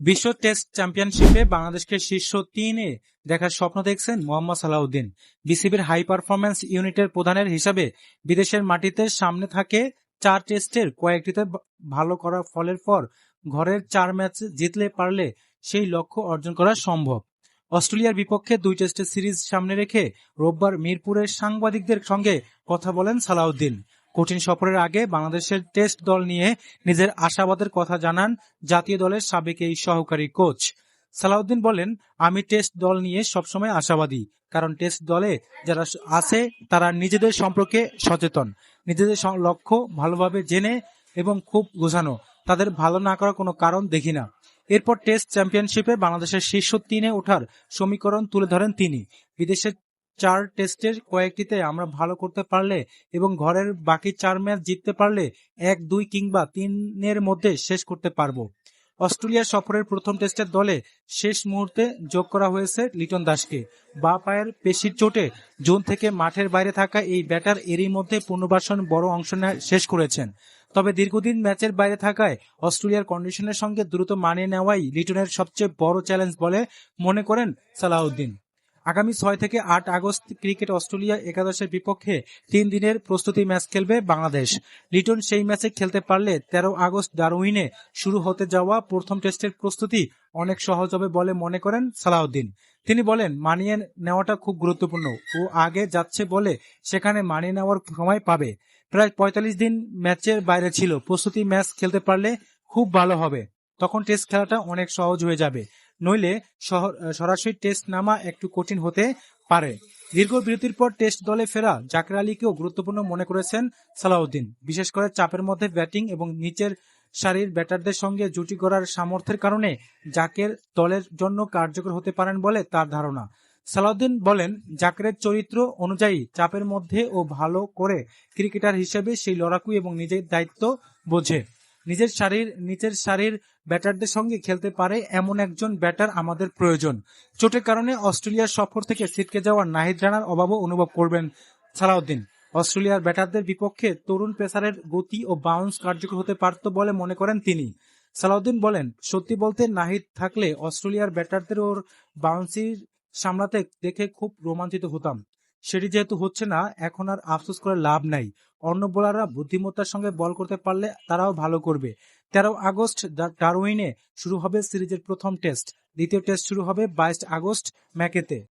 বিশ্ব টেস্ট চ্যাম্পিয়নশিপে বাংলাদেশকে শীর্ষ ৩-এ দেখার স্বপ্ন দেখছেন মোহাম্মদ সালাউদ্দিন। বিসিবির হাই পারফরম্যান্স ইউনিটের প্রধানের হিসাবে বিদেশের মাটিতে সামনে থাকে ৪ টেস্টের কয়েকটিতে ভালো করার ফলের পর ঘরের ৪ ম্যাচ জিতলে পারলে সেই লক্ষ্য অর্জন করা সম্ভব। অস্ট্রেলিয়ার বিপক্ষে ২ টেস্টের সিরিজ সামনে রেখে রোববার মিরপুরের সাংবাদিকদের সঙ্গে কথা বলেন সালাউদ্দিন। কঠিন সফরের আগে বাংলাদেশের টেস্ট দল নিয়ে নিজের আশাবাদের কথা জানান জাতীয় দলের সাবেক এই সহকারী কোচ। সালাউদ্দিন বলেন, আমি টেস্ট দল নিয়ে সবসময় আশাবাদী, কারণ টেস্ট দলে যারা আছে তারা নিজেদের সম্পর্কে সচেতন, নিজেদের লক্ষ্য ভালোভাবে জেনে এবং খুব গোছানো। তাদের ভালো না করার কোনো কারণ দেখি না। এরপর টেস্ট চ্যাম্পিয়নশিপে বাংলাদেশের শীর্ষ ৩-এ ওঠার সমীকরণ তুলে ধরেন তিনি। বিদেশের ৪ টেস্টের কয়েকটিতে আমরা ভালো করতে পারলে এবং ঘরের বাকি ৪ ম্যাচ জিততে পারলে ১-২ কিংবা ৩-এর মধ্যে শেষ করতে পারবো। অস্ট্রেলিয়া সফরের প্রথম টেস্টের দলে শেষ মুহূর্তে যোগ করা হয়েছে লিটন দাসকে। বাঁ পায়ের পেশির চোটে জুন থেকে মাঠের বাইরে থাকা এই ব্যাটার এরই মধ্যে পুনর্বাসন বড় অংশ শেষ করেছেন। তবে দীর্ঘদিন ম্যাচের বাইরে থাকায় অস্ট্রেলিয়ার কন্ডিশনের সঙ্গে দ্রুত মানিয়ে নেওয়াই লিটনের সবচেয়ে বড় চ্যালেঞ্জ বলে মনে করেন সালাউদ্দিন। আগামী ৬ থেকে ৮ আগস্ট ক্রিকেট অস্ট্রেলিয়া একাদশের বিপক্ষে ৩ দিনের প্রস্তুতি ম্যাচ খেলবে বাংলাদেশ। লিটন সেই ম্যাচে খেলতে পারলে ১৩ আগস্ট ডারউইনে শুরু হতে যাওয়া প্রথম টেস্টের প্রস্তুতি অনেক সহজ হবে বলে মনে করেন সালাউদ্দিন। তিনি বলেন, মানিয়ে নেওয়াটা খুব গুরুত্বপূর্ণ। ও আগে যাচ্ছে বলে সেখানে মানিয়ে নেওয়ার সময় পাবে। প্রায় ৪৫ দিন ম্যাচের বাইরে ছিল। প্রস্তুতি ম্যাচ খেলতে পারলে খুব ভালো হবে। তখন টেস্ট খেলাটা অনেক সহজ হয়ে যাবে। নইলে সরাসরি টেস্ট নামা একটু কঠিন হতে পারে। দীর্ঘ বিরতির পর টেস্ট দলে ফেরা জাকের আলীকেও গুরুত্বপূর্ণ মনে করেছেন সালাউদ্দিন। বিশেষ করে চাপের মধ্যে ব্যাটিং এবং নিচের সারির ব্যাটারদের সঙ্গে জুটি গড়ার সামর্থ্যের কারণে জাকের দলের জন্য কার্যকর হতে পারেন বলে তার ধারণা। সালাউদ্দিন বলেন, জাকেরের চরিত্র অনুযায়ী চাপের মধ্যে ও ভালো করে ক্রিকেটার হিসেবে সেই লড়াকু এবং নিজের দায়িত্ব বোঝে। নিচের সারির ব্যাটারদের সঙ্গে খেলতে পারে এমন একজন ব্যাটার আমাদের প্রয়োজন। চোটের কারণে অস্ট্রেলিয়ার সফর থেকে ছিটকে যাওয়া নাহিদ রানার অভাবও অনুভব করবেন সালাউদ্দিন। অস্ট্রেলিয়ার ব্যাটারদের বিপক্ষে তরুণ পেসারের গতি ও বাউন্স কার্যকর হতে পারত বলে মনে করেন তিনি। সালাউদ্দিন বলেন, সত্যি বলতে নাহিদ থাকলে অস্ট্রেলিয়ার ব্যাটারদের ওর বাউন্সির সামলাতে দেখে খুব রোমাঞ্চিত হতাম। সেটি যেহেতু হচ্ছে না, এখন আর আফসোস করে লাভ নাই। অন্য বোলাররা বুদ্ধিমত্তার সঙ্গে বল করতে পারলে তারাও ভালো করবে। ১৩ আগস্ট ডারউইনে শুরু হবে সিরিজের প্রথম টেস্ট। দ্বিতীয় টেস্ট শুরু হবে ২২ আগস্ট ম্যাকেতে।